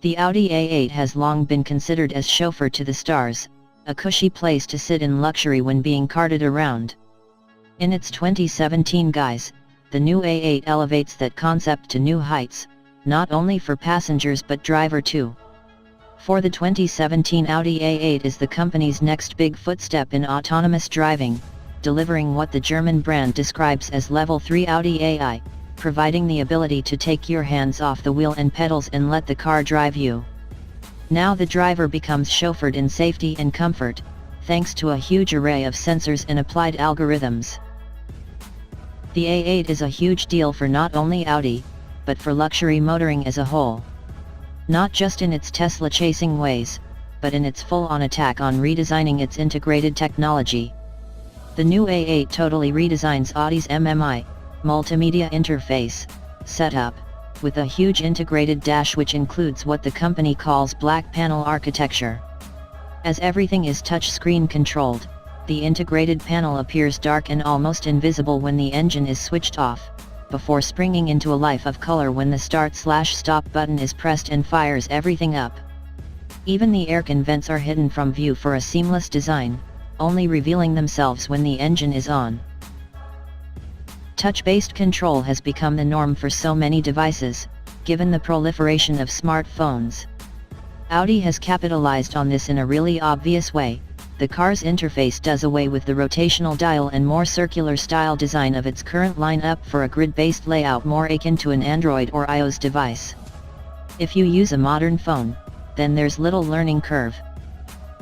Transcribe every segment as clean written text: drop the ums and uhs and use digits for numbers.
The Audi A8 has long been considered as chauffeur to the stars, a cushy place to sit in luxury when being carted around. In its 2017 guise, the new A8 elevates that concept to new heights, not only for passengers but driver too. For the 2017 Audi A8 is the company's next big footstep in autonomous driving, delivering what the German brand describes as Level 3 Audi AI, providing the ability to take your hands off the wheel and pedals and let the car drive you. Now the driver becomes chauffeured in safety and comfort, thanks to a huge array of sensors and applied algorithms. The A8 is a huge deal for not only Audi, but for luxury motoring as a whole. Not just in its Tesla-chasing ways, but in its full-on attack on redesigning its integrated technology. The new A8 totally redesigns Audi's MMI, multimedia interface, setup, with a huge integrated dash which includes what the company calls black panel architecture. As everything is touchscreen controlled, the integrated panel appears dark and almost invisible when the engine is switched off, before springing into a life of color when the start/stop button is pressed and fires everything up. Even the aircon vents are hidden from view for a seamless design, only revealing themselves when the engine is on. Touch-based control has become the norm for so many devices, given the proliferation of smartphones. Audi has capitalized on this in a really obvious way. The car's interface does away with the rotational dial and more circular style design of its current lineup for a grid-based layout more akin to an Android or iOS device. If you use a modern phone, then there's little learning curve.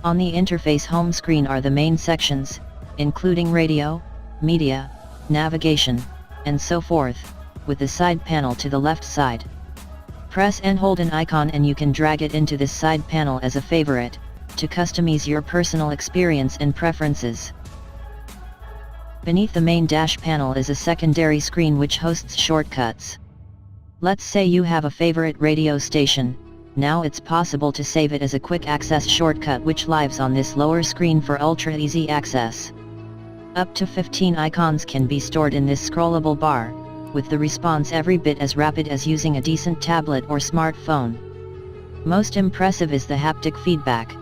On the interface home screen are the main sections, including radio, media, navigation, and so forth, with the side panel to the left side. Press and hold an icon and you can drag it into this side panel as a favorite, to customize your personal experience and preferences. Beneath the main dash panel is a secondary screen which hosts shortcuts. Let's say you have a favorite radio station, now it's possible to save it as a quick access shortcut which lives on this lower screen for ultra easy access. Up to 15 icons can be stored in this scrollable bar, with the response every bit as rapid as using a decent tablet or smartphone. Most impressive is the haptic feedback.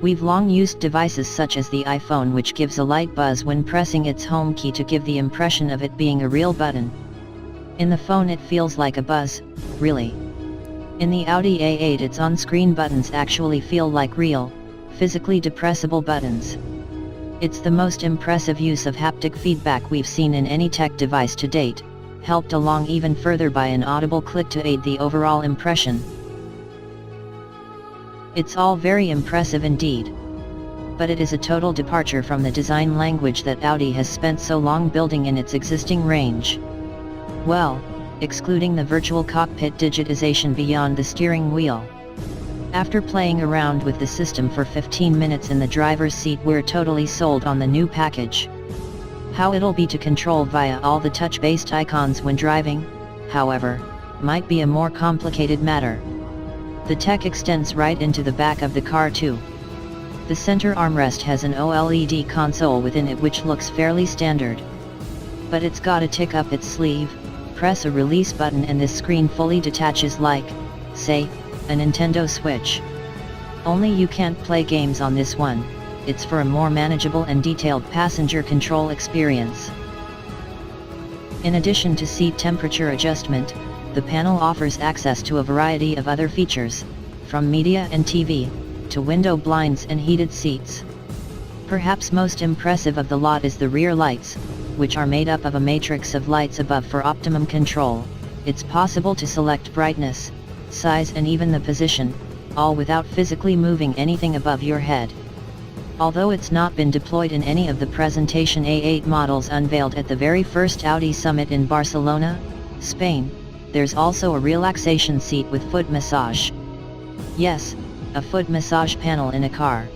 We've long used devices such as the iPhone which gives a light buzz when pressing its home key to give the impression of it being a real button. In the phone it feels like a buzz, really. In the Audi A8 its on-screen buttons actually feel like real, physically depressible buttons. It's the most impressive use of haptic feedback we've seen in any tech device to date, helped along even further by an audible click to aid the overall impression. It's all very impressive indeed. But it is a total departure from the design language that Audi has spent so long building in its existing range. Well, excluding the virtual cockpit digitization beyond the steering wheel. After playing around with the system for 15 minutes in the driver's seat, we're totally sold on the new package. How it'll be to control via all the touch-based icons when driving, however, might be a more complicated matter. The tech extends right into the back of the car too. The center armrest has an OLED console within it which looks fairly standard. But it's got a tick up its sleeve, press a release button and this screen fully detaches like, say, a Nintendo Switch. Only you can't play games on this one, it's for a more manageable and detailed passenger control experience. In addition to seat temperature adjustment, the panel offers access to a variety of other features, from media and TV, to window blinds and heated seats. Perhaps most impressive of the lot is the rear lights, which are made up of a matrix of lights above for optimum control. It's possible to select brightness, size and even the position, all without physically moving anything above your head. Although it's not been deployed in any of the presentation A8 models unveiled at the very first Audi Summit in Barcelona, Spain, there's also a relaxation seat with foot massage. Yes, a foot massage panel in a car.